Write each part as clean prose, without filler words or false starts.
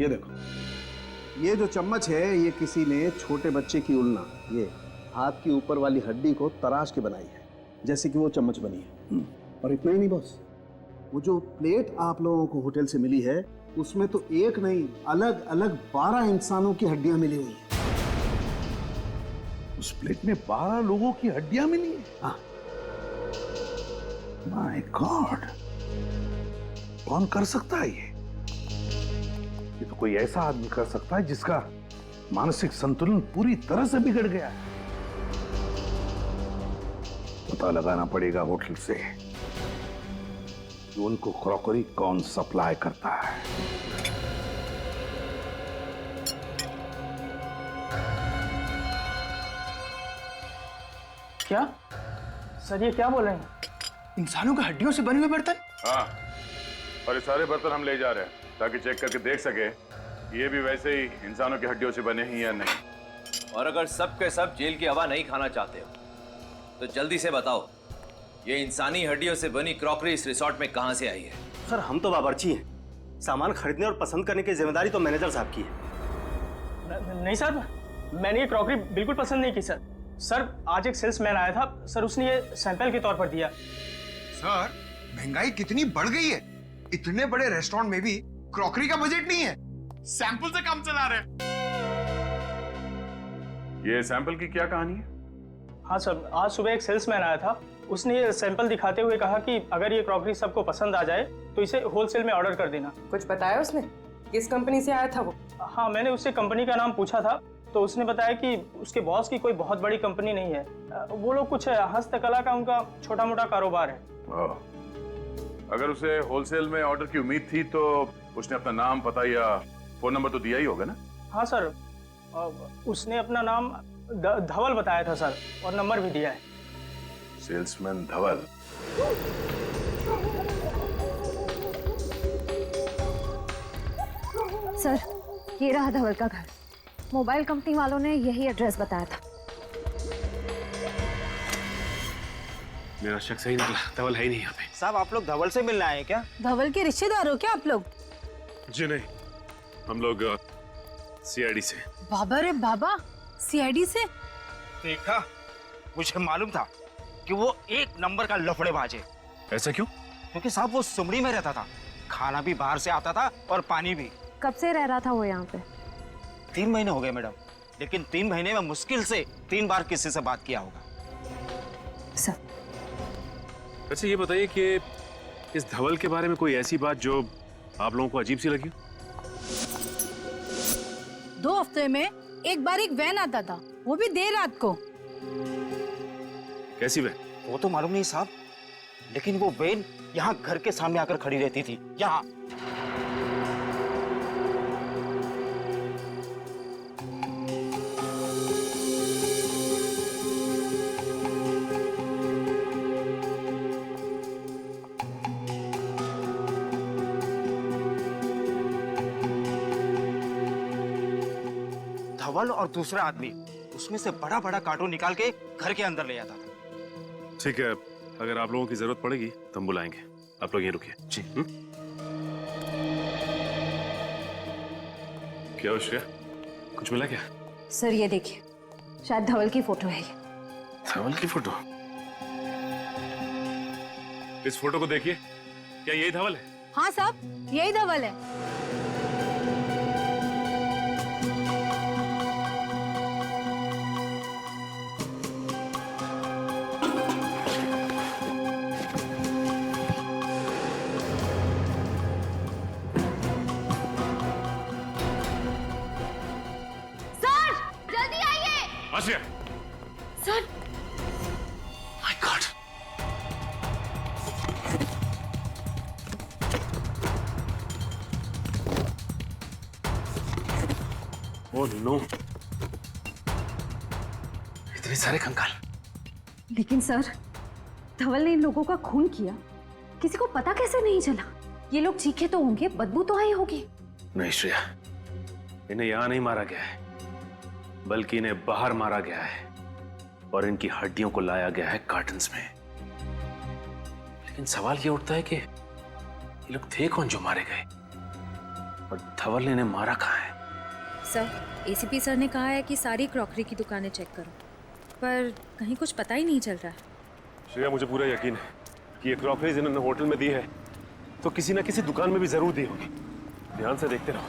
ये देखो, ये जो चम्मच है ये किसी ने छोटे बच्चे की उल्ना, ये हाथ की ऊपर वाली हड्डी को तराश के बनाई है, जैसे कि वो चम्मच बनी है। और इतना ही नहीं बॉस, वो जो प्लेट आप लोगों को होटल से मिली है उसमें तो एक नहीं, अलग अलग 12 इंसानों की हड्डियां मिली हुई हैं। उस प्लेट में 12 लोगों की हड्डियां मिली है? हाँ। माय गॉड, कौन कर सकता है ये? तो कोई ऐसा आदमी कर सकता है जिसका मानसिक संतुलन पूरी तरह से बिगड़ गया है। पता लगाना पड़ेगा होटल से कि उनको क्रॉकरी कौन सप्लाई करता है। क्या सर, ये क्या बोल रहे हैं? इंसानों की हड्डियों से बने हुए बर्तन? हाँ, और ये सारे बर्तन हम ले जा रहे हैं ताकि चेक करके देख सके ये भी वैसे ही इंसानों की हड्डियों से बने हैं या नहीं। और अगर सब के सब जेल की हवा नहीं खाना चाहते हो तो जल्दी से बताओ, ये इंसानी हड्डियों से बनी क्रॉकरी इस रिसोर्ट में कहां से आई है? सर हम तो बावर्ची हैं, सामान खरीदने और पसंद करने की जिम्मेदारी तो मैनेजर साहब की है। नहीं सर, मैंने ये क्रॉकरी बिल्कुल पसंद नहीं की सर। सर आज एक सेल्समैन आया था सर, उसने ये सैंपल के तौर पर दिया। सर महंगाई कितनी बढ़ गई है, इतने बड़े रेस्टोरेंट में भी क्रॉकरी का बजट नहीं है, सैंपल से काम चला रहे हैं। ये सैंपल की क्या कहानी है? हाँ सर, आज सुबह एक सेल्समैन आया था, उसने ये सैंपल दिखाते हुए कहा कि अगर ये क्रॉकरी सबको पसंद आ जाए तो इसे होलसेल में ऑर्डर कर देना। कुछ बताया उसने? किस कंपनी से आया था वो? हाँ, मैंने उससे कंपनी का नाम पूछा था तो उसने बताया कि उसके बॉस की कोई बहुत बड़ी कंपनी नहीं है, वो लोग कुछ हस्तकला का उनका छोटा मोटा कारोबार है। अगर उसे होलसेल में ऑर्डर की उम्मीद थी तो उसने अपना नाम, पता या फोन नंबर तो दिया ही होगा ना? हाँ सर, उसने अपना नाम धवल बताया था सर, और नंबर भी दिया है। सेल्समैन धवल? सर ये रहा धवल का घर, मोबाइल कंपनी वालों ने यही एड्रेस बताया था। मेरा शक सही निकला, धवल है ही नहीं यहाँ पे। साहब आप लोग धवल से मिलने आए हैं क्या? धवल के रिश्तेदार हो क्या आप लोग? जी नहीं, हम लोग सीआईडी से। बाबा रे बाबा, सीआईडी से? देखा, मुझे मालूम था कि वो एक नंबर का लफड़ेबाज है। ऐसा क्यों? क्योंकि साहब वो सुमड़ी में रहता था, खाना भी बाहर से आता था और पानी भी। कब से रह रहा था वो यहाँ पे? 3 महीने हो गए मैडम, लेकिन 3 महीने में मुश्किल से 3 बार किसी से बात किया होगा। सर अच्छा ये बताइए कि इस धवल के बारे में कोई ऐसी बात जो आप लोगों को अजीब सी लगी? 2 हफ्ते में एक बार एक वैन आता था, वो भी देर रात को। कैसी वैन? वो तो मालूम नहीं साहब, लेकिन वो वैन यहाँ घर के सामने आकर खड़ी रहती थी। यहाँ धवल और दूसरा आदमी उसमें से बड़ा बड़ा कार्टून निकाल के घर के अंदर ले जाता था। ठीक है, अगर आप लोगों की जरूरत पड़ेगी तो हम बुलाएंगे, आप लोग यहीं रुकिए। जी। क्या श्रेया, कुछ मिला क्या? सर ये देखिए, शायद धवल की फोटो है ये। धवल की फोटो? इस फोटो को देखिए, क्या यही धवल है? हाँ साहब, यही धवल है। Asia! Sir! My God! Oh no! इतने सारे कंकाल। लेकिन सर, धवल ने इन लोगों का खून किया, किसी को पता कैसे नहीं चला? ये लोग चीखे तो होंगे, बदबू तो आई होगी। नहीं श्रेया, इन्हें यहां नहीं मारा गया है, बल्कि इन्हें बाहर मारा गया है और इनकी हड्डियों को लाया गया है कार्टन्स में। लेकिन सवाल ये उठता है कि ये लोग थे कौन जो मारे गए? और धवल ने इन्हें मारा कहाँ है? सर, एसीपी सर ने कहा है कि सारी क्रॉकरी की दुकानें चेक करो, पर कहीं कुछ पता ही नहीं चल रहा है। श्रेया, मुझे पूरा यकीन है कि ये क्रॉकरीज इन्होंने होटल में दी है तो किसी ना किसी दुकान में भी जरूर दी होगी। ध्यान से देखते रहो।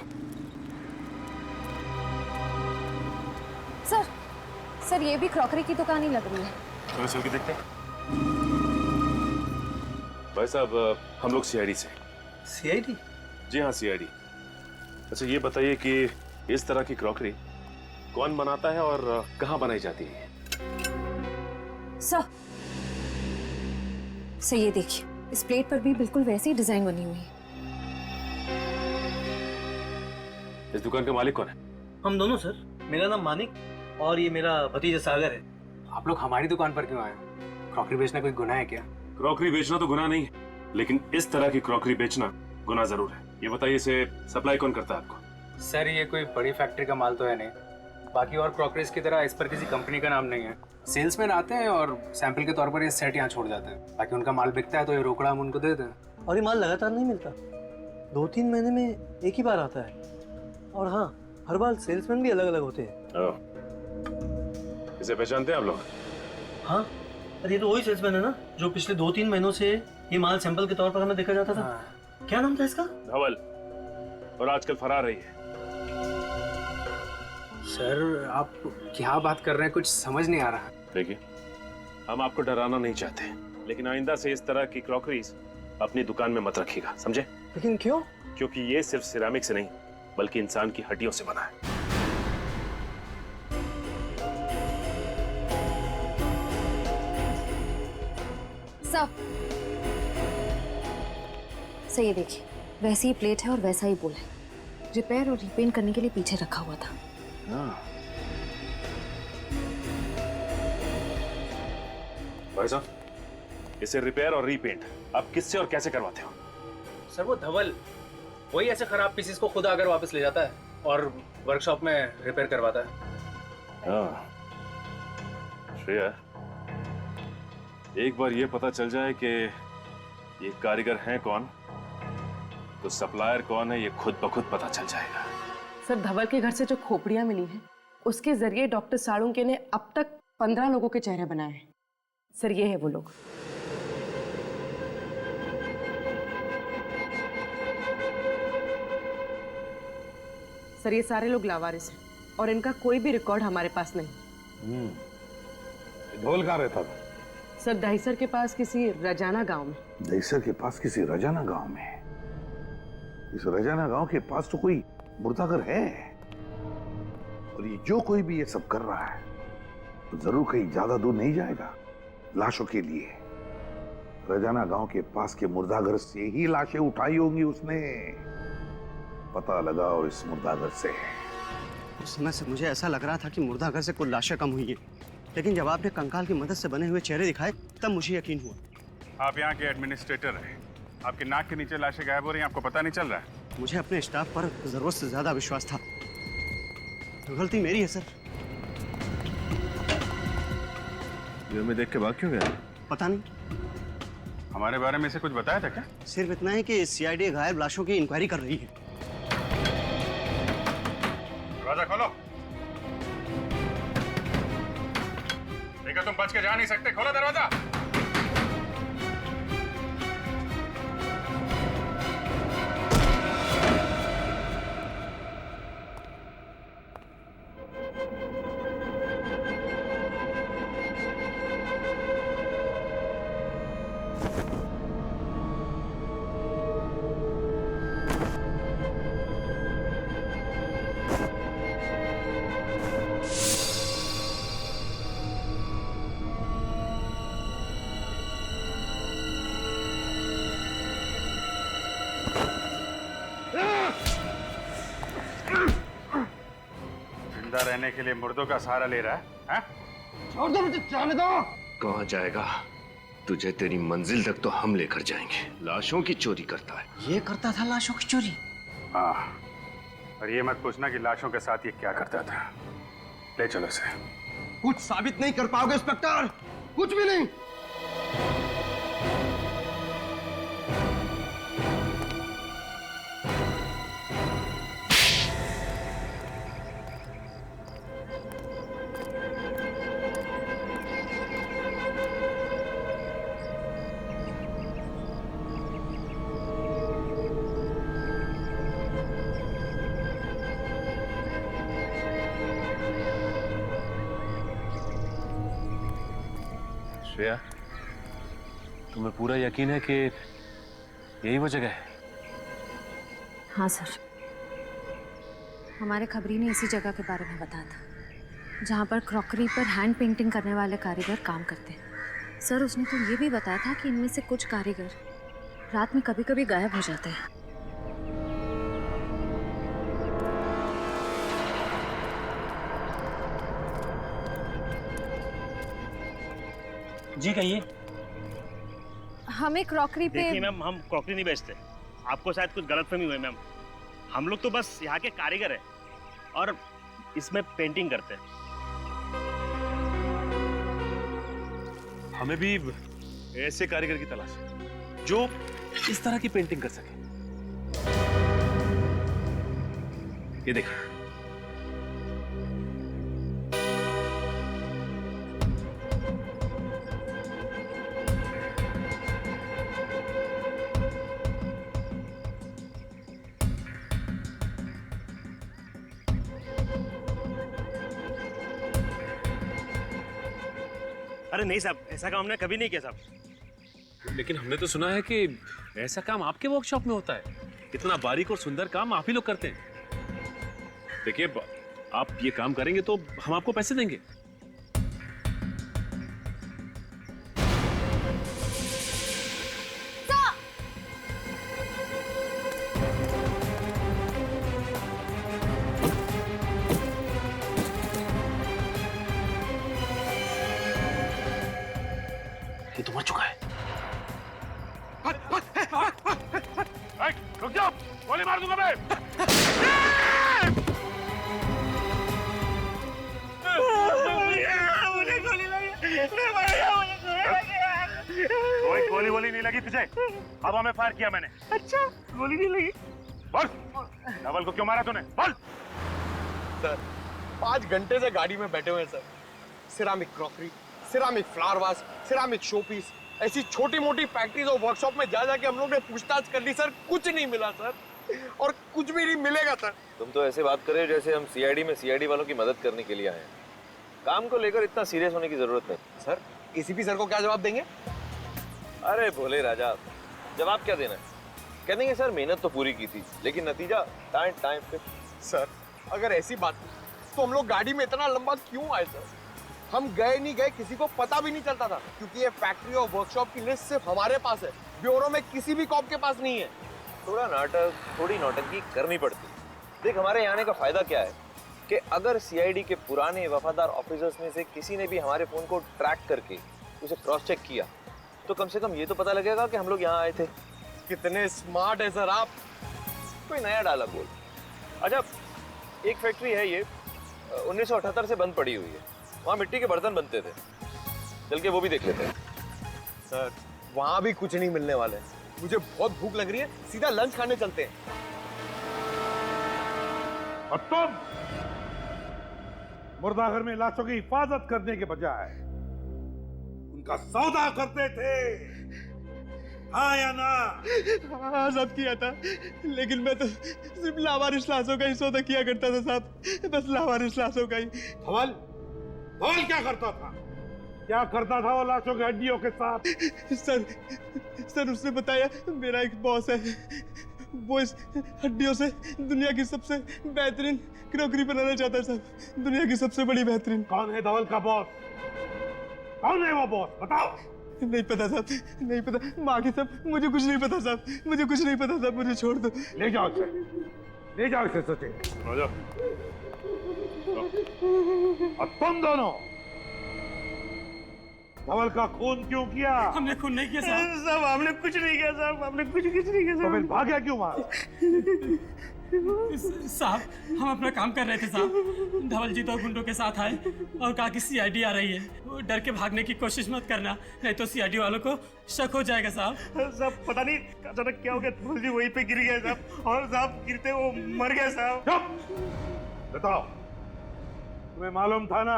सर ये भी क्रॉकरी की दुकान ही लग रही है। चलो चल के देखते हैं। भाई साहब, हम लोग सीआईडी से। सीआईडी? जी हाँ, सीआईडी। अच्छा ये बताइए कि इस तरह की क्रॉकरी कौन बनाता है और कहाँ बनाई जाती है? सर ये देखिए, इस प्लेट पर भी बिल्कुल वैसी ही डिजाइन बनी हुई है। इस दुकान का मालिक कौन है? हम दोनों सर। मेरा नाम मानिक और ये मेरा भतीजा सागर है। आप लोग हमारी दुकान पर क्यों आए? क्रॉकरी बेचना कोई गुनाह है क्या? क्रॉकरी बेचना तो गुनाह नहीं है, लेकिन इस तरह की क्रॉकरी बेचना गुनाह जरूर है। ये बताइए, इसे सप्लाई कौन करता है आपको? सर ये कोई बड़ी फैक्ट्री का माल तो है नहीं। बाकी और क्रॉकरीज की तरह इस पर किसी कंपनी का नाम नहीं है। सेल्समैन आते हैं और सैंपल के तौर पर ये सेट यहाँ छोड़ जाते हैं। बाकी उनका माल बिकता है तो ये रोकड़ा हम उनको देते हैं। और ये माल लगातार नहीं मिलता, 2-3 महीने में एक ही बार आता है। और हाँ, हर बार सेल्समैन भी अलग अलग होते हैं। इसे पहचानते हैं आप लोग? हाँ, अरे ये तो वही सेल्समैन है ना जो पिछले 2-3 महीनों से ये माल सैंपल के तौर पर हमें देखा जाता था। हाँ। क्या नाम था इसका? धवल। और आजकल फरार रही है। सर आप क्या बात कर रहे हैं, कुछ समझ नहीं आ रहा। देखिए, हम आपको डराना नहीं चाहते, लेकिन आइंदा से इस तरह की क्रॉकरीज अपनी दुकान में मत रखिएगा, समझे? लेकिन क्यों? क्योंकि ये सिर्फ सिरेमिक से नहीं बल्कि इंसान की हड्डियों से बना है। सर ये देखिए, वैसी ही प्लेट है और वैसा ही बोल है। रिपेयर और रीपेंट करने के लिए पीछे रखा हुआ था। भाई साहब, इसे रिपेयर और रीपेंट आप किससे और कैसे करवाते हो? सर वो धवल वही ऐसे खराब पीसेस को खुद आकर वापस ले जाता है और वर्कशॉप में रिपेयर करवाता है। श्रेया, एक बार ये पता चल जाए कि ये कारीगर हैं कौन, तो सप्लायर कौन है ये खुद ब खुद पता चल जाएगा। सर धवल के घर से जो खोपड़ियां मिली हैं उसके जरिए डॉक्टर साळुंके ने अब तक 15 लोगों के चेहरे बनाए हैं। सर ये है वो लोग। सर ये सारे लोग लावारिस हैं और इनका कोई भी रिकॉर्ड हमारे पास नहीं। ढोल कहाँ रहता था? सर दहीसर के पास किसी रजाना गांव में। दहीसर के पास किसी रजाना गांव में? इस रजाना गांव के पास तो कोई मुर्दाघर है, और ये जो कोई भी ये सब कर रहा है तो जरूर कहीं ज्यादा दूर नहीं जाएगा लाशों के लिए। रजाना गांव के पास के मुर्दाघर से ही लाशें उठाई होंगी उसने। पता लगाओ इस मुर्दाघर से। उस समय से मुझे ऐसा लग रहा था कि मुर्दाघर से कुछ लाशें कम हुई है, लेकिन जब आपने कंकाल की मदद से बने हुए चेहरे दिखाए तब मुझे यकीन हुआ। आप यहाँ के एडमिनिस्ट्रेटर हैं, आपके नाक के नीचे लाशें गायब हो रही हैं, आपको पता नहीं चल रहा है? मुझे अपने स्टाफ पर जरूरत से ज्यादा विश्वास था, तो गलती मेरी है सर। ये मैं देख के भाग क्यों गया? पता नहीं। हमारे बारे में से कुछ बताया था क्या? सिर्फ इतना है कि सीआईडी गायब लाशों की इंक्वायरी कर रही है। दरवाजा खोलो। देखो तुम बच के जा नहीं सकते, खोलो दरवाजा। जिंदा रहने के लिए मुर्दों का सहारा ले रहा है? छोड़ दो मुझे, जाने दो। कहाँ जाएगा? तुझे तेरी मंजिल तक तो हम लेकर जाएंगे। लाशों की चोरी करता है। ये करता था लाशों की चोरी? हाँ, और ये मत पूछना कि लाशों के साथ ये क्या करता था। ले चलो इसे। कुछ साबित नहीं कर पाओगे इंस्पेक्टर, कुछ भी नहीं। श्रेया, तुम्हें पूरा यकीन है कि यही वो जगह है? हाँ सर, हमारे खबरी ने इसी जगह के बारे में बताया था जहाँ पर क्रॉकरी पर हैंड पेंटिंग करने वाले कारीगर काम करते हैं। सर उसने तो ये भी बताया था कि इनमें से कुछ कारीगर रात में कभी कभी गायब हो जाते हैं। जी कहिए। हमें क्रॉकरी पे देखिए मैम, हम क्रॉकरी नहीं बेचते, आपको शायद कुछ गलतफहमी हुई मैम। हम लोग तो बस यहाँ के कारीगर हैं और इसमें पेंटिंग करते हैं। हमें भी ऐसे कारीगर की तलाश है जो इस तरह की पेंटिंग कर सके। ये देखिए, अरे नहीं साहब, ऐसा काम हमने कभी नहीं किया साहब। लेकिन हमने तो सुना है कि ऐसा काम आपके वर्कशॉप में होता है। इतना बारीक और सुंदर काम आप ही लोग करते हैं। देखिए, आप ये काम करेंगे तो हम आपको पैसे देंगे। ये तो मर चुका है। रुक जाओ, गोली मार दूंगा मैं। कोई गोली वोली नहीं लगी तुझे, अब हमें फायर किया मैंने। अच्छा, गोली नहीं लगी? बोल, धवल को क्यों मारा तूने? बोल। सर 5 घंटे से गाड़ी में बैठे हुए हैं sir. Ceramic crockery, ceramic flower vase, ceramic showpiece, ऐसी छोटी मोटी फैक्ट्रीज और वर्कशॉप में जा जाके हम लोग ने पूछताछ कर ली सर, कुछ नहीं मिला सर, और कुछ भी नहीं मिलेगा सर। तुम तो ऐसे बात कर रहे हो जैसे हम सीआईडी में सीआईडी वालों की मदद करने के लिए आए हैं। काम को लेकर इतना सीरियस होने की जरूरत नहीं। सर एसीपी सर को क्या जवाब देंगे? अरे भोले राजा, जवाब क्या देना है? कह देंगे सर मेहनत तो पूरी की थी लेकिन नतीजा टाइम पे। सर अगर ऐसी बात तो हम लोग गाड़ी में इतना लंबा क्यों आए सर? हम गए नहीं गए किसी को पता भी नहीं चलता था, क्योंकि ये फैक्ट्री और वर्कशॉप की लिस्ट सिर्फ हमारे पास है, ब्यूरो में किसी भी कॉप के पास नहीं है। थोड़ा नाटक, थोड़ी नौटंकी करनी पड़ती। देख, हमारे यहाँ आने का फायदा क्या है कि अगर सीआईडी के पुराने वफादार ऑफिसर्स में से किसी ने भी हमारे फोन को ट्रैक करके उसे क्रॉस चेक किया तो कम से कम ये तो पता लगेगा कि हम लोग यहाँ आए थे। कितने स्मार्ट है सर आप। कोई नया डायलॉग बोल। अच्छा, एक फैक्ट्री है ये 1978 से बंद पड़ी हुई है, वहाँ मिट्टी के बर्तन बनते थे, चल के वो भी देख लेते हैं। सर वहाँ भी कुछ नहीं मिलने वाले, मुझे बहुत भूख लग रही है, सीधा लंच खाने चलते हैं। और तुम मुर्दाघर में लाशों की हिफाजत करने के बजाय उनका सौदा करते थे, हाँ या ना? हाँ सब किया था, लेकिन मैं तो सिर्फ लावारिस लाशों का ही सौदा किया करता था साहब, बस लावारिस लाशों का ही। धवल क्या करता था? क्या करता था वो लाशों की हड्डियों के साथ? सर उसने बताया मेरा एक बॉस है, वो इस हड्डियों से दुनिया की सबसे बेहतरीन क्रॉकरी बनाना चाहता है साहब, दुनिया की सबसे बड़ी बेहतरीन। कौन है धवल का बॉस? कौन है वो बॉस? बताओ। नहीं पता साहब, नहीं पता। बाकी सब मुझे कुछ नहीं पता साहब, मुझे कुछ नहीं पता साहब, मुझे छोड़ दो। ले जाओ इसे, ले जाओ इसे सचिन। और तुम दोनों धवल का खून क्यों किया? हमने खून नहीं किया साहब, हमने कुछ नहीं किया साहब, हमने कुछ नहीं किया तो फिर भाग्य क्यों मारा? साहब हम अपना काम कर रहे थे साहब, धवल जी तो गुंडों के साथ आए और कहा कि सीआईडी आ रही है, वो डर के भागने की कोशिश मत करना, नहीं तो सीआईडी वालों को शक हो जाएगा साहब। साहब पता नहीं अचानक क्या हो गया, धवल जी वहीं पे गिर गए साहब, और साहब गिरते वो मर गए साहब। चुप! बताओ, तुम्हें मालूम था ना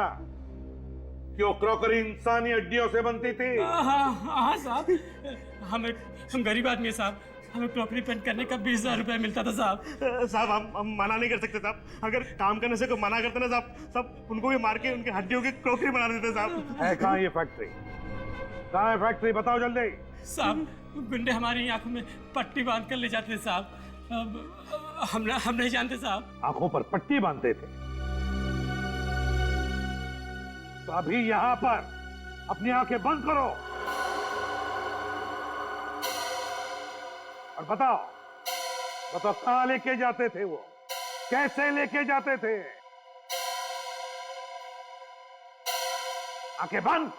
कि वो क्रॉकरी इंसानी हड्डियों से बनती थी? हाँ साहब, हम गरीब आदमी है साहब, हमें क्रॉकरी पेंट करने का 20,000 रुपया मिलता था साहब। साहब हम मना नहीं कर सकते साहब, अगर काम करने से कोई मना करते ना साहब, सब उनको भी मार के उनकी हड्डियों की क्रॉकरी बना देते साहब। है कहाँ ये फैक्ट्री? कहाँ है फैक्ट्री, बताओ जल्दी। साहब गुंडे हमारी आंखों में पट्टी बांध कर ले जाते थे साहब। हम नहीं जानते साहब। आंखों पर पट्टी बांधते थे? तो अभी यहाँ पर अपनी आंखें बंद करो और बताओ कहाँ लेके जाते थे वो, कैसे लेके जाते थे? आंखें बंद।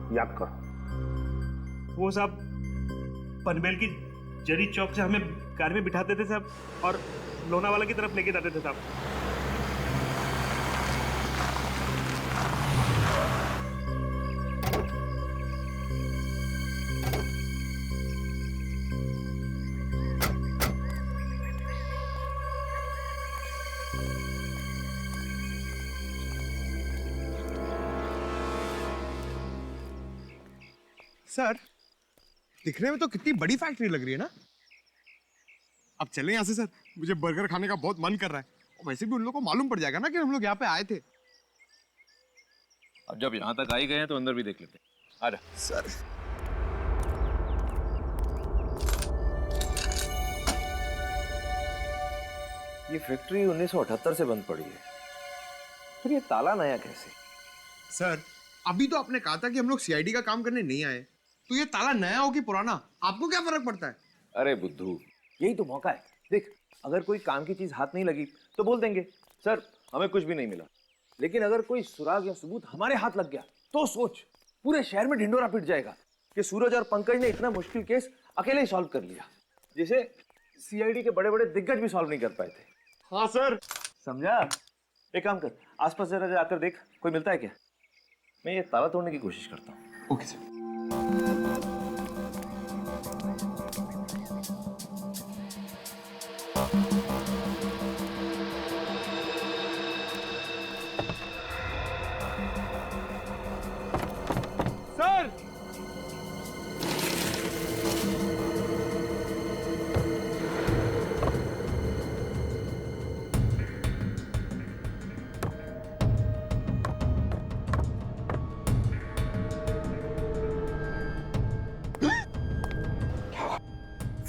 याद करो। वो साहब पनवेल की जरी चौक से हमें कार में बिठाते थे साहब और लोनावाला की तरफ लेके जाते थे साहब। सर दिखने में तो कितनी बड़ी फैक्ट्री लग रही है ना। अब चलें यहाँ से सर, मुझे बर्गर खाने का बहुत मन कर रहा है। और वैसे भी उन लोगों को मालूम पड़ जाएगा ना कि हम लोग यहाँ पे आए थे। अब जब यहाँ तक आ ही गए हैं तो अंदर भी देख लेते हैं। आ जा सर। ये फैक्ट्री 1978 से बंद पड़ी है, फिर ये ताला नया कैसे? सर अभी तो आपने कहा था कि हम लोग सीआईडी का काम करने नहीं आए, तो ये ताला नया हो कि पुराना आपको क्या फर्क पड़ता है? अरे बुद्धू, यही तो मौका है। देख, अगर कोई काम की चीज हाथ नहीं लगी तो बोल देंगे सर हमें कुछ भी नहीं मिला। लेकिन अगर कोई सुराग या सबूत हमारे हाथ लग गया तो सोच, पूरे शहर में ढिंडोरा पिट जाएगा कि सूरज और पंकज ने इतना मुश्किल केस अकेले ही सॉल्व कर लिया, जिसे सीआईडी के बड़े बड़े दिग्गज भी सॉल्व नहीं कर पाए थे। हाँ सर। समझा? एक काम कर, आसपास जरा जाकर देख कोई मिलता है क्या। मैं ये ताला तोड़ने की कोशिश करता हूँ। Okay sir. सर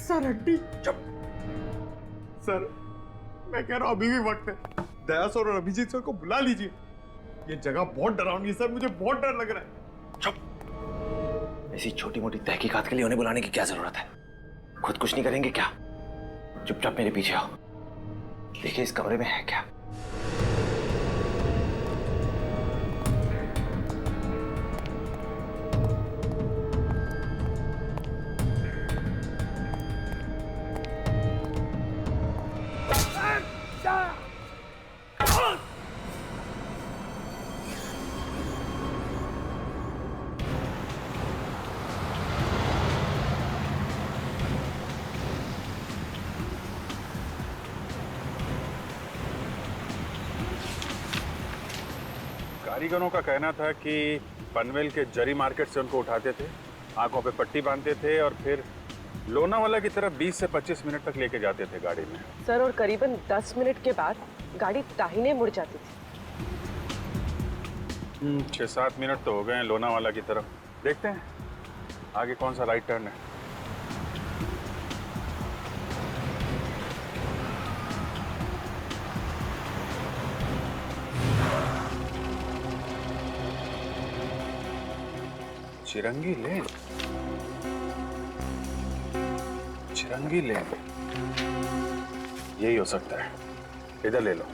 सर हड्डी। चुप। सर मैं कह रहा हूं अभी भी वक्त है, दया सर और अभिजीत सर को बुला लीजिए। ये जगह बहुत डरावनी सर, मुझे बहुत डर लग रहा है। चुप। ऐसी छोटी मोटी तहकीकात के लिए उन्हें बुलाने की क्या जरूरत है? खुद कुछ नहीं करेंगे क्या? चुपचाप मेरे पीछे आओ, देखिए इस कमरे में है क्या। कारीगरों का कहना था कि पनवेल के जरी मार्केट से उनको उठाते थे, आंखों पे पट्टी बांधते थे और फिर लोनावाला की तरफ 20 से 25 मिनट तक लेके जाते थे गाड़ी में। सर और करीबन 10 मिनट के बाद गाड़ी दाहिने मुड़ जाती थी। 6-7 मिनट तो हो गए हैं लोनावाला की तरफ। देखते हैं आगे कौन सा राइट टर्न है। चिरंगी लेन, चिरंगी लेन, यही हो सकता है। इधर ले लो।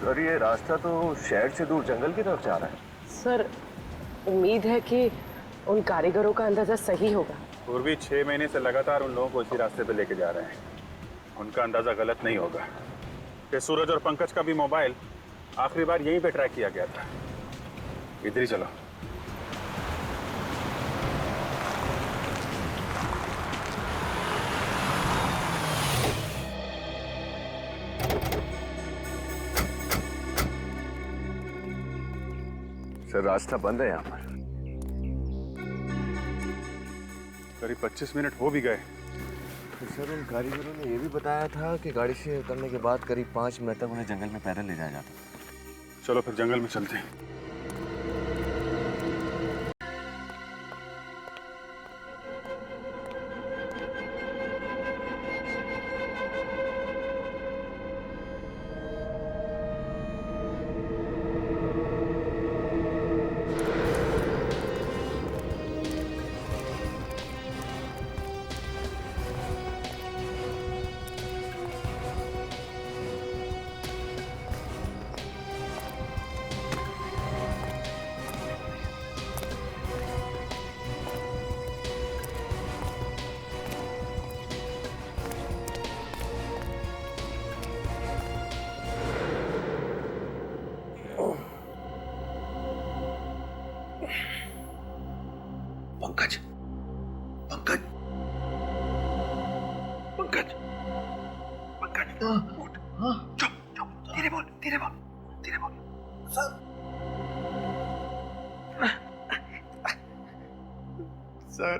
सर ये रास्ता तो शहर से दूर जंगल की तरफ जा रहा है। सर उम्मीद है कि उन कारीगरों का अंदाजा सही होगा। पूर्वी 6 महीने से लगातार उन लोगों को इसी रास्ते पे लेके जा रहे हैं। उनका अंदाजा गलत नहीं होगा कि सूरज और पंकज का भी मोबाइल आखिरी बार यहीं पे ट्रैक किया गया था। इधर ही चलो। सर रास्ता बंद है यहाँ पर। करीब 25 मिनट हो भी गए, तो सर उन कारीगरों ने ये भी बताया था कि गाड़ी से उतरने के बाद करीब 5 मिनट तक उन्हें जंगल में पैदल ले जाया जाता। चलो फिर जंगल में चलते हैं। पंकज, पंकज, पंकज, पंकज, उठ। चुप, चुप, धीरे बोल, धीरे बोल, धीरे बोल। सर,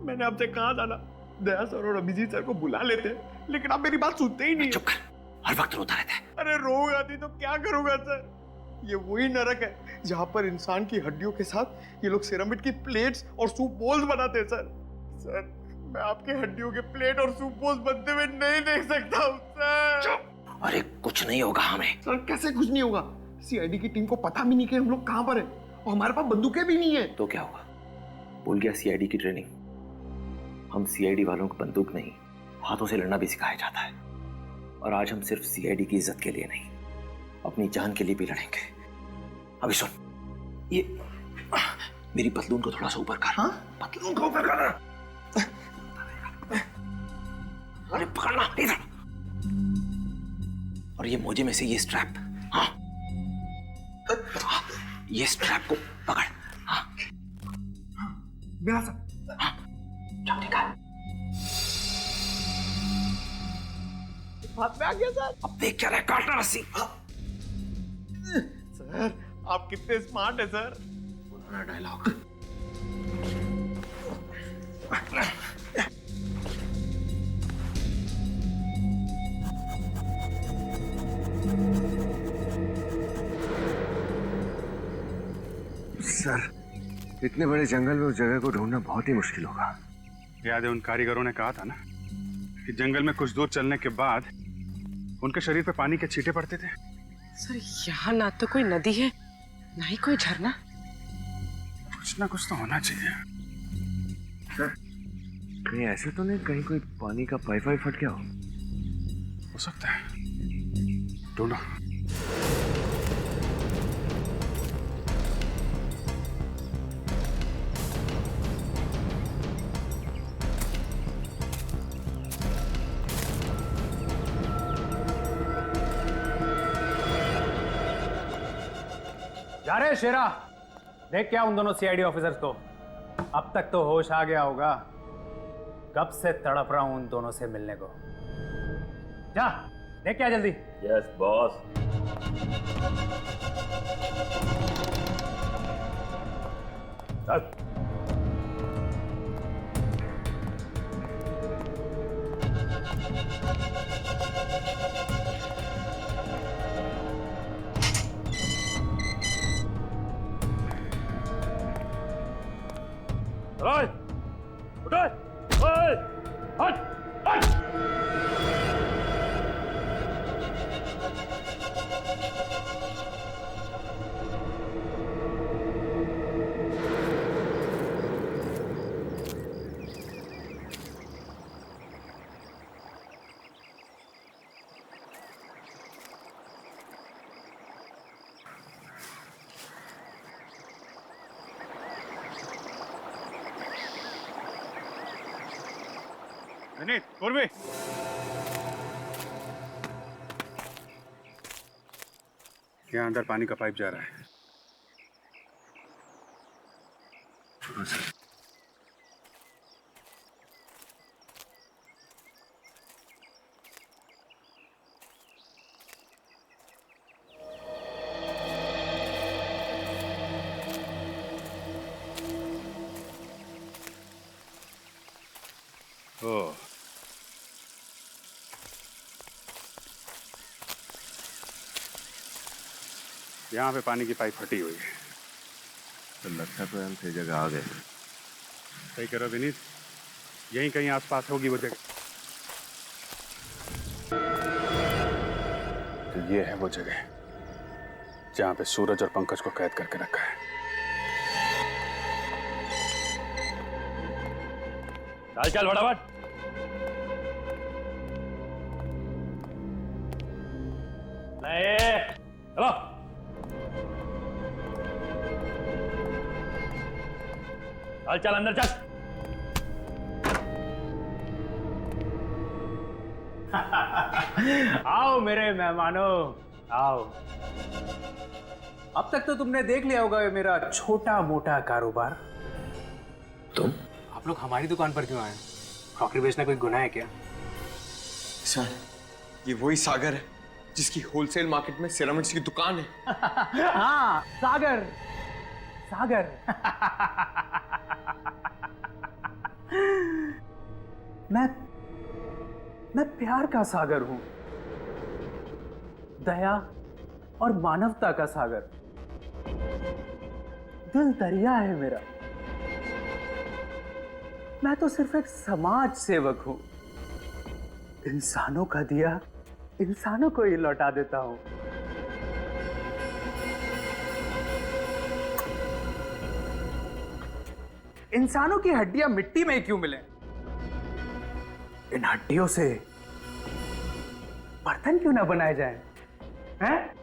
मैंने आपसे कहा था ना, दया सर और अभिजीत सर को बुला लेते हैं, लेकिन आप मेरी बात सुनते ही नहीं। चुप कर, हर वक्त रोता रहता है। अरे रोग आती तो क्या करूंगा सर? ये वही नरक है जहाँ पर इंसान की हड्डियों के साथ ये लोग सिरामिड की प्लेट्स और सूप बोल्स बनाते हैं सर। सर, मैं आपके हड्डियों के प्लेट और सूप बोल्स बनते हुए नहीं देख सकता हूँ सर। अरे कुछ नहीं होगा हमें। सर कैसे कुछ नहीं होगा? सीआईडी की टीम को पता भी नहीं कि हम लोग कहाँ पर हैं और हमारे पास बंदूकें भी नहीं है। तो क्या हुआ? भूल गया सीआईडी की ट्रेनिंग? हम सीआईडी वालों को बंदूक नहीं, हाथों से लड़ना भी सिखाया जाता है। और आज हम सिर्फ सीआईडी की इज्जत के लिए नहीं, अपनी जान के लिए भी लड़ेंगे। अभी सुन, ये मेरी पतलून को थोड़ा सा ऊपर कर। हाँ? पतलून को ऊपर कर। अरे पकड़ना इधर। और ये मोजे में से ये स्ट्रैप, हाँ, ये स्ट्रैप को पकड़। हाँ, मेरा सर। हाँ, चल ठीक है। हाथ में आ गया सर। अब देख क्या रहा है, काटना रस्सी। सर, आप कितने स्मार्ट है सर। पुराना डायलॉग। सर, इतने बड़े जंगल में उस जगह को ढूंढना बहुत ही मुश्किल होगा। याद है उन कारीगरों ने कहा था ना कि जंगल में कुछ दूर चलने के बाद उनके शरीर पे पानी के छींटे पड़ते थे। सर, यहाँ ना तो कोई नदी है, ना ही कोई झरना। कुछ ना कुछ तो होना चाहिए। सर, कहीं ऐसे तो नहीं कहीं कोई पानी का पाइप वाइप फट गया हो सकता है, ढूंढो। जा रहे शेरा, देख क्या उन दोनों सीआईडी ऑफिसर्स को। अब तक तो होश आ गया होगा, कब से तड़प रहा हूं उन दोनों से मिलने को। जा देख क्या जल्दी। Yes boss. चल। ओए, उठ, ओए, हट, हट। विनीत, पूर्वी। यहाँ अंदर पानी का पाइप जा रहा है। ओह, यहाँ पे पानी की पाइप फटी हुई है। तो लगता तो हम सही जगह आ गए। सही करो विनीत, यहीं कहीं आसपास होगी वो जगह। तो ये है वो जगह जहाँ पे सूरज और पंकज को कैद करके रखा है। चल चल फटाफट। चलो चल चल अंदर चल। आओ मेरे मेहमानों, आओ। अब तक तो तुमने देख लिया होगा ये मेरा छोटा मोटा कारोबार। तुम आप लोग हमारी दुकान पर क्यों आए? क्रॉकरी बेचना कोई गुनाह है क्या? सर, ये वही सागर है जिसकी होलसेल मार्केट में सिरामिक्स की दुकान है। हाँ, सागर सागर। मैं प्यार का सागर हूं, दया और मानवता का सागर। दिल दरिया है मेरा। मैं तो सिर्फ एक समाज सेवक हूं। इंसानों का दिया इंसानों को ही लौटा देता हूं। इंसानों की हड्डियां मिट्टी में क्यों मिले? इन हड्डियों से बर्तन क्यों ना बनाए जाएं? हैं?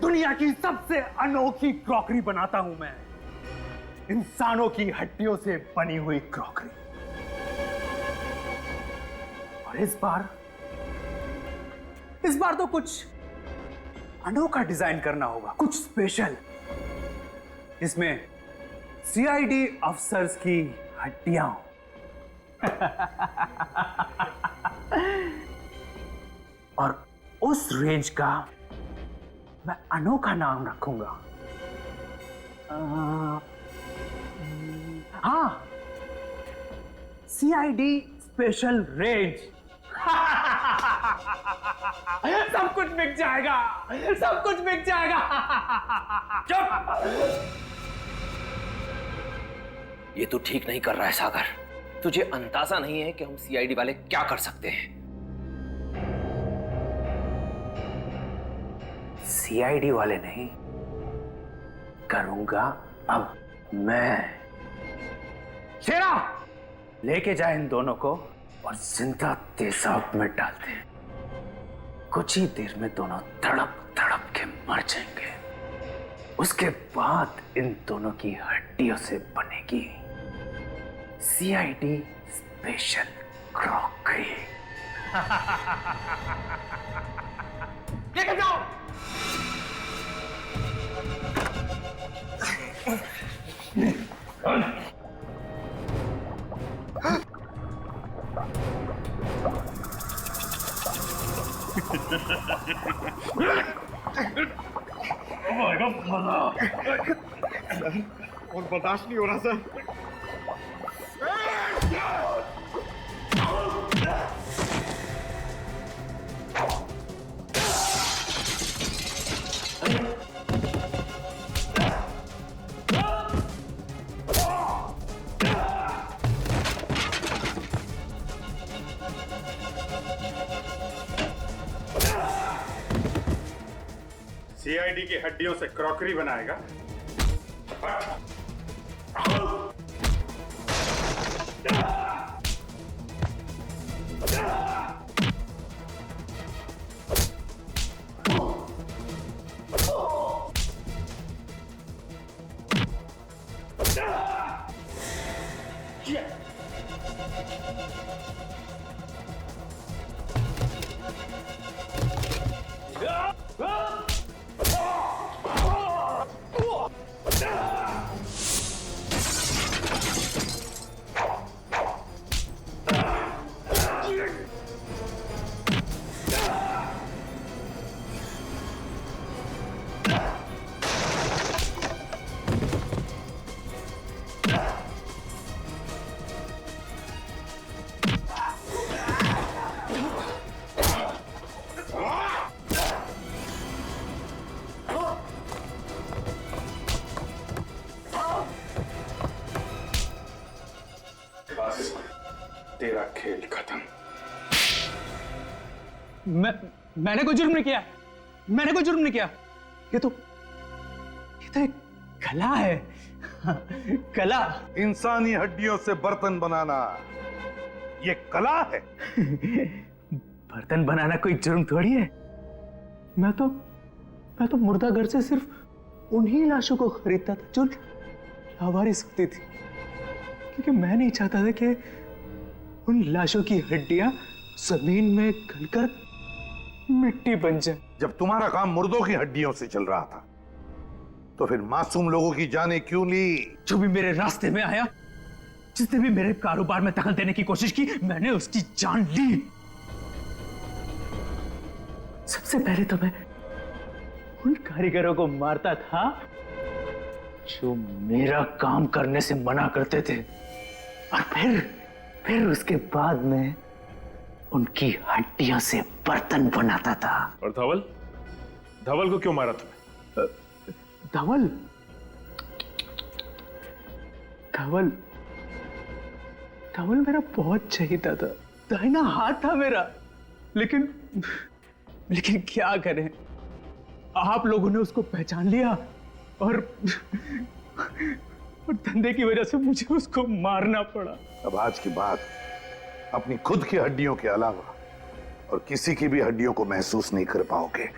दुनिया की सबसे अनोखी क्रॉकरी बनाता हूं मैं, इंसानों की हड्डियों से बनी हुई क्रॉकरी। और इस बार तो कुछ अनोखा डिजाइन करना होगा, कुछ स्पेशल, जिसमें सीआईडी अफसर्स की हड्डियां हो। और उस रेंज का मैं अनोखा नाम रखूंगा। हाँ, सीआईडी स्पेशल रेंज। सब कुछ बिक जाएगा, सब कुछ बिक जाएगा। चुप! ये तू ठीक नहीं कर रहा है सागर। तुझे अंदाजा नहीं है कि हम सीआईडी वाले क्या कर सकते हैं। सीआईडी वाले नहीं, करूंगा अब मैं। शेरा, लेके जाए इन दोनों को और जिंदा तेजाब में डाल दे। कुछ ही देर में दोनों तड़प तड़प के मर जाएंगे। उसके बाद इन दोनों की हड्डियों से बनेगी सीआईडी स्पेशल क्रॉकरी। लेके जाओ। और बर्दाश्त नहीं हो रहा सर। सीआईडी की हड्डियों से क्रॉकरी बनाएगा। मैंने कोई जुर्म नहीं किया, मैंने कोई जुर्म नहीं किया। ये तो एक कला है, कला। इंसानी हड्डियों से बर्तन बनाना ये कला है। बर्तन बनाना कोई जुर्म थोड़ी है। मैं तो मुर्दा घर से सिर्फ उन्हीं लाशों को खरीदता था जो लावारिस होती थी, क्योंकि मैं नहीं चाहता था कि उन लाशों की हड्डियां जमीन में गलकर मिट्टी बन जाए। जब तुम्हारा काम मुर्दों की हड्डियों से चल रहा था तो फिर मासूम लोगों की जानें क्यों ली? जो भी मेरे रास्ते में आया, जिसने भी मेरे कारोबार में दखल देने की कोशिश की, मैंने उसकी जान ली। सबसे पहले तो मैं उन कारीगरों को मारता था जो मेरा काम करने से मना करते थे, और फिर उसके बाद में उनकी हड्डियों से बर्तन बनाता था। और धवल, धवल को क्यों मारा तुमने? धवल मेरा बहुत चहीता था, दाहिना हाथ था मेरा, लेकिन क्या करें, आप लोगों ने उसको पहचान लिया और धंधे की वजह से मुझे उसको मारना पड़ा। अब आज के बाद अपनी खुद की हड्डियों के अलावा और किसी की भी हड्डियों को महसूस नहीं कर पाओगे।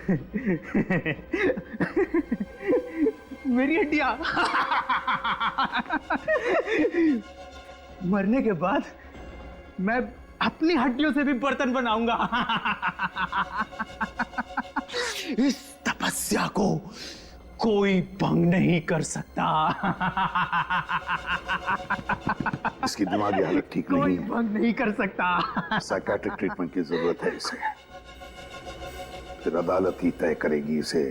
मेरी हड्डियां मरने के बाद मैं अपनी हड्डियों से भी बर्तन बनाऊंगा। इस तपस्या को कोई भंग नहीं कर सकता। इसकी दिमागी हालत ठीक नहीं कोई है, भंग नहीं कर सकता। साइकेट्रिक ट्रीटमेंट की जरूरत है इसे। फिर अदालत ही तय करेगी इसे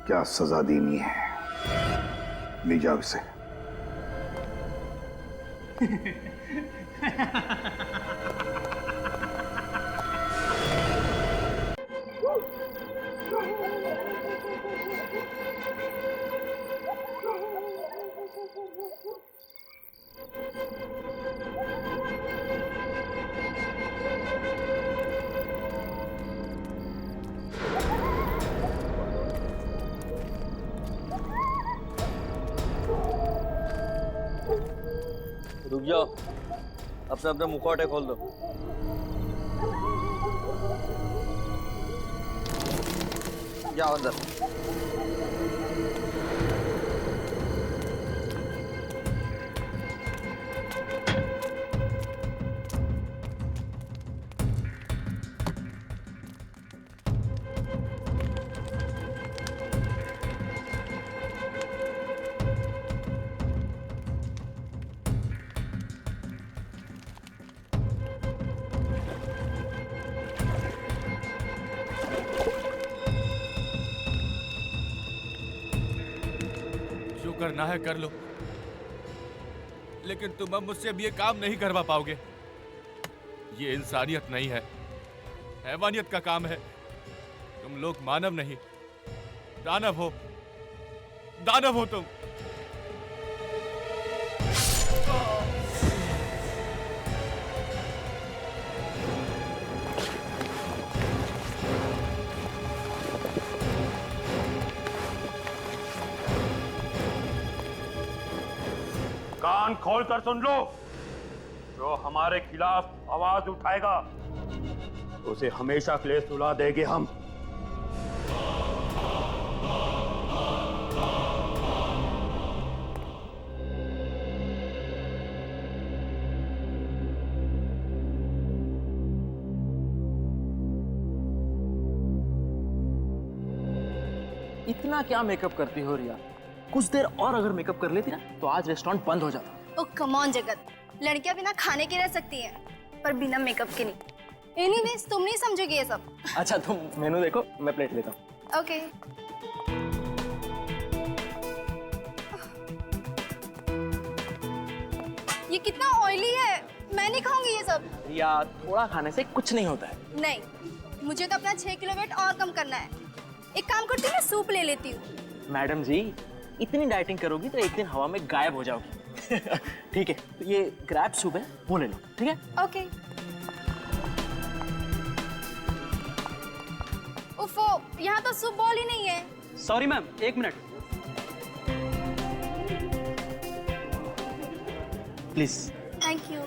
क्या सजा देनी है। ले जाओ इसे। रुक जाओ, अपने मुखौटे खोल दो। जाओ अंदर। करना है कर लो, लेकिन तुम अब मुझसे अब ये काम नहीं करवा पाओगे। ये इंसानियत नहीं है, हैवानियत का काम है। तुम लोग मानव नहीं, दानव हो, दानव हो तुम। कान खोल कर सुन लो, जो हमारे खिलाफ आवाज उठाएगा उसे हमेशा के लिए सुला देंगे हम। इतना क्या मेकअप करती हो रिया? कुछ देर और अगर मेकअप कर लेती ना तो आज रेस्टोरेंट बंद हो जाता। ओ कम ऑन जगत, लड़कियां बिना खाने के रह सकती हैं, पर बिना मेकअप के नहीं। एनीवेज, तुम नहीं समझोगे ये सब। अच्छा तुम मेनू देखो, मैं प्लेट लेता हूँ। ओके। ये कितना ऑयली है, मैं नहीं खाऊंगी ये सब। रिया, थोड़ा खाने से कुछ नहीं होता है। नहीं, मुझे तो अपना 6 किलो वेट और कम करना है। एक काम करती हूँ, मैं सूप ले लेती हूँ। मैडम जी, इतनी डाइटिंग करोगी तो एक दिन हवा में गायब हो जाओगी। ठीक है, तो ये ग्रैब सूप है, वो ले लो। ठीक है? ओके। उफो, यहाँ तो सूप बॉल ही नहीं है। Sorry ma'am, 1 minute please. Thank you.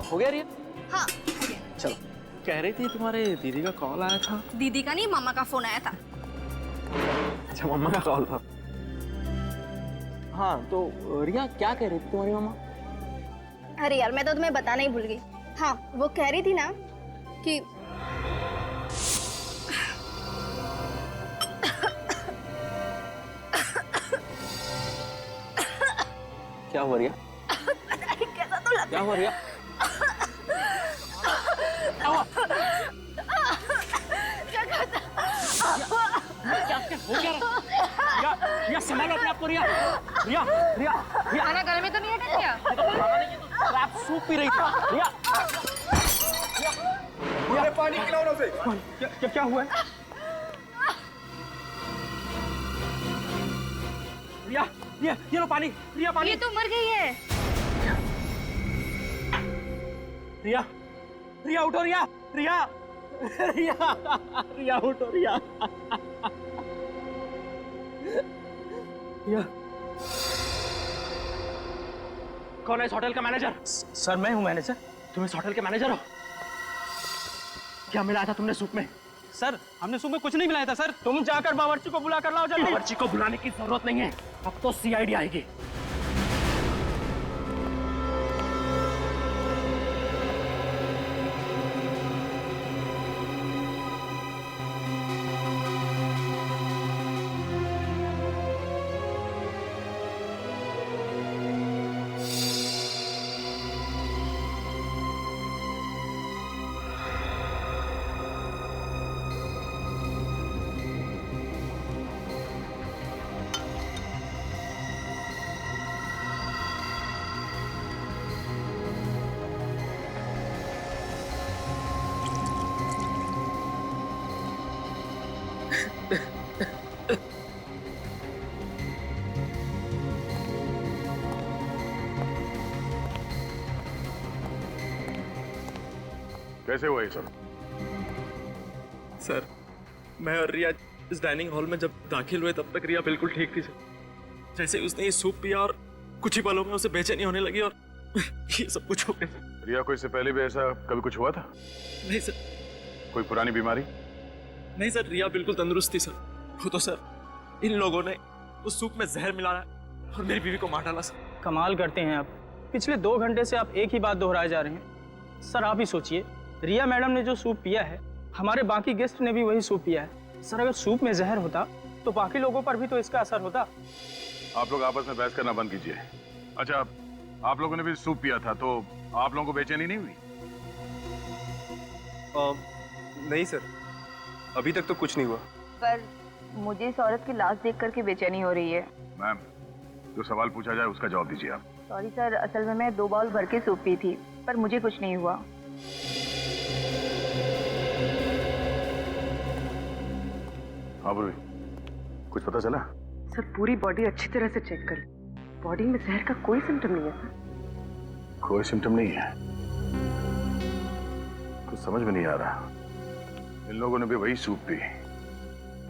हो गया रिया? हाँ। चलो, कह रही थी तुम्हारे दीदी का कॉल आया था। दीदी का नहीं, मामा का फोन आया था। अच्छा, मम्मा का कॉल था। हाँ तो रिया क्या कह रही थी तुम्हारी मम्मा? अरे यार, मैं तो तुम्हें बताना ही भूल गई। हाँ, वो कह रही थी ना कि क्या हुआ रिया? कैसा तो क्या हुआ रिया? रिया संभालो अपने आप को। रिया रिया रिया रिया, खाना गले में तो नहीं अटक गया? ये तो खाना नहीं, ये तो आप सूप पी रही थी। रिया रिया, पानी खिलाओ ना उसे। क्या हुआ है? रिया रिया, ये लो पानी। रिया पानी। ये तो मर गई है। रिया रिया उठो। रिया रिया रिया रिया उठो। रिया रिया, कौन है इस होटल का मैनेजर? सर मैं हूँ मैनेजर। तुम इस होटल के मैनेजर हो? क्या मिलाया था तुमने सूप में? सर हमने सूप में कुछ नहीं मिलाया था सर। तुम जाकर बावर्ची को बुला कर लाओ जल्दी। बावर्ची को बुलाने की जरूरत नहीं है, अब तो सीआईडी आएगी। कैसे हुआ ये सब? सर, मैं और रिया इस डाइनिंग हॉल में जब दाखिल हुए तब तक रिया बिल्कुल ठीक थी सर। जैसे ही उसने ये सूप पिया और कुछ ही पलों में उसे बेचैनी होने लगी और ये सब कुछ हो गया। रिया को इससे पहले भी ऐसा कभी कुछ हुआ था? नहीं सर। कोई पुरानी बीमारी? नहीं सर, रिया बिल्कुल तंदुरुस्त थी सर। वो तो सर इन लोगों ने उस सूप में जहर मिलाया और मेरी बीवी को मार डाला सर। कमाल करते हैं आप। पिछले 2 घंटे से आप एक ही बात दोहराए जा रहे हैं। सर आप ही सोचिए, रिया मैडम ने जो सूप पिया है, हमारे बाकी गेस्ट ने भी वही सूप पिया है। सर अगर सूप में जहर होता तो बाकी लोगों पर भी तो इसका असर होता। आप लोग आपस में बहस करना बंद कीजिए। अच्छा, आप लोगों ने भी सूप पिया था तो आप लोगों को बेचैनी नहीं हुई? नहीं सर, अभी तक तो कुछ नहीं हुआ। पर मुझे इस औरत की लाश देख करके बेचैनी हो रही है। मैम, जो सवाल पूछा जाए उसका जवाब दीजिए आप। सॉरी सर, असल में मैं 2 बाउल भर के सूप पी थी, पर मुझे कुछ नहीं हुआ। हाँ बुरी, कुछ पता चला? सर पूरी बॉडी अच्छी तरह से चेक कर ली। बॉडी में जहर का कोई सिम्टम नहीं है सर। कोई सिम्टम नहीं है? कुछ समझ में नहीं आ रहा। इन लोगों ने भी वही सूप पी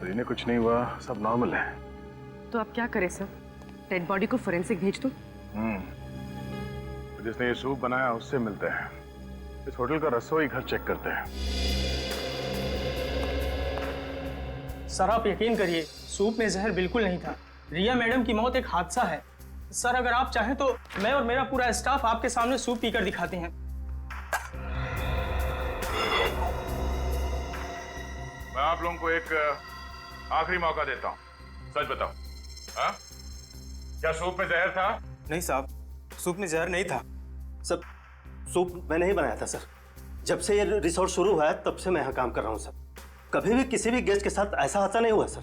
और इन्हें कुछ नहीं हुआ, सब नॉर्मल है। तो आप क्या करें सर? डेड बॉडी को फोरेंसिक भेज दो? जिसने ये सूप बनाया उससे मिलते हैं। इस होटल का रसोई घर चेक करते हैं। सर आप यकीन करिए, सूप में जहर बिल्कुल नहीं था। रिया मैडम की मौत एक हादसा है। सर अगर आप चाहें तो मैं और मेरा पूरा स्टाफ आपके सामने सूप पीकर दिखाते हैं। मैं आप लोगों को एक आखिरी मौका देता हूँ, सच बताओ। हाँ? क्या सूप में जहर था? नहीं साहब, सूप में जहर नहीं था। सब सूप मैंने ही बनाया था सर। जब से ये रिसोर्ट शुरू हुआ है तब से मैं यहाँ काम कर रहा हूँ सर। कभी भी किसी भी गेस्ट के साथ ऐसा हादसा नहीं हुआ सर।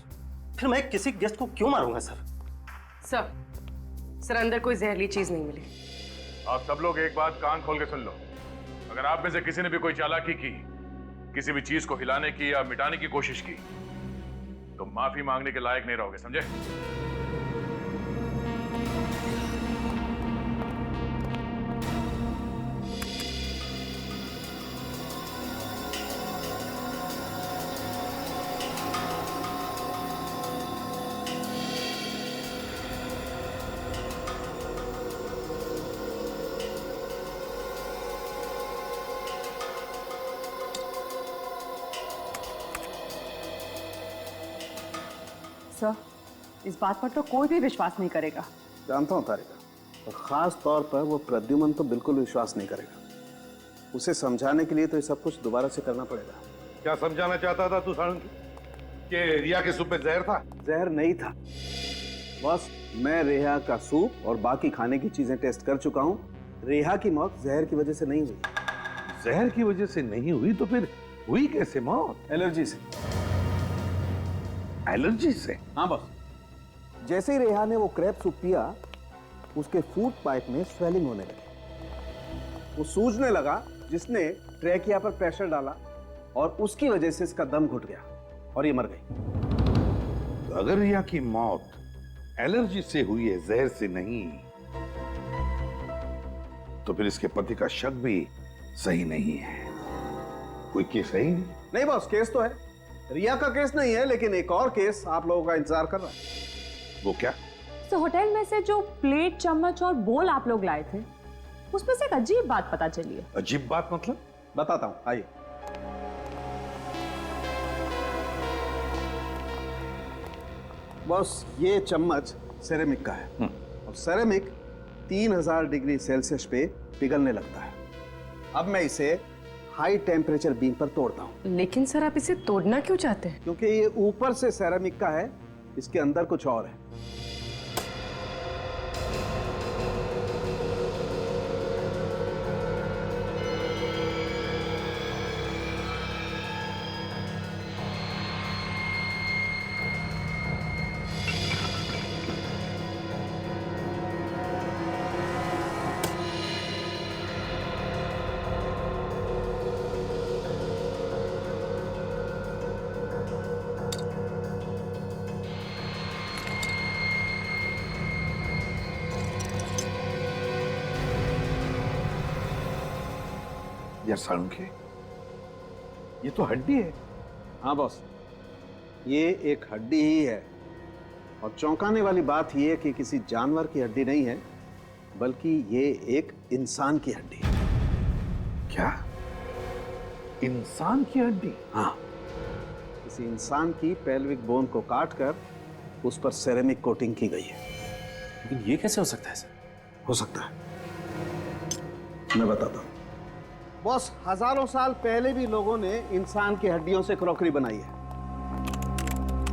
फिर मैं किसी गेस्ट को क्यों मारूंगा सर? सर अंदर कोई जहरीली चीज नहीं मिली। आप सब लोग एक बात कान खोल के सुन लो। अगर आप में से किसी ने भी कोई चालाकी की किसी भी चीज को हिलाने की या मिटाने की कोशिश की तो माफी मांगने के लायक नहीं रहोगे, समझे? सर, इस बात पर तो कोई भी विश्वास नहीं करेगा। जानता हूँ तारिका, और खास तौर पर वो प्रद्युमन तो बिल्कुल विश्वास नहीं करेगा। उसे समझाने के लिए तो ये सब कुछ दोबारा से करना पड़ेगा। क्या समझाना चाहता था तू साळुंकी? कि रिया के सूप में जहर था? जहर नहीं था बॉस, मैं रेहा का सूप और बाकी खाने की चीजें टेस्ट कर चुका हूँ। रेहा की मौत जहर की वजह से नहीं हुई। जहर की वजह से नहीं हुई तो फिर हुई कैसे मौत? एलर्जी से। एलर्जी से? हाँ बॉस, जैसे ही रेहा ने वो क्रैब सूप पिया, उसके फूड पाइप में स्वेलिंग होने लगी। वो सूजने लगा, जिसने ट्रैकिया पर प्रेशर डाला और उसकी वजह से इसका दम घुट गया और ये मर गई। तो अगर रिया की मौत एलर्जी से हुई है, जहर से नहीं, तो फिर इसके पति का शक भी सही नहीं है। कोई केस है ही नहीं बॉस, केस तो है। रिया का केस नहीं है, लेकिन एक और केस आप लोगों का इंतजार कर रहा है। वो क्या? तो होटल में से जो प्लेट, चम्मच और बोल आप लोग लाए थे, उसमें से एक अजीब बात पता चली है। अजीब बात मतलब? बताता हूं, आइए। बॉस, ये चम्मच सेरेमिक का है और सेरेमिक 3000 डिग्री सेल्सियस पे पिघलने लगता है। अब मैं इसे हाई टेम्परेचर बीम पर तोड़ता हूं। लेकिन सर, आप इसे तोड़ना क्यों चाहते हैं? क्योंकि ये ऊपर से सेरेमिक का है, इसके अंदर कुछ और है। यार साळुंखे, ये तो हड्डी है। हाँ बॉस, ये एक हड्डी ही है और चौंकाने वाली बात यह है कि किसी जानवर की हड्डी नहीं है, बल्कि ये एक इंसान की हड्डी है। क्या? इंसान की हड्डी? हाँ, किसी इंसान की पेल्विक बोन को काटकर उस पर सेरेमिक कोटिंग की गई है। लेकिन ये कैसे हो सकता है सर? हो सकता है, मैं बताता हूं। बॉस, हजारों साल पहले भी लोगों ने इंसान की हड्डियों से क्रॉकरी बनाई है।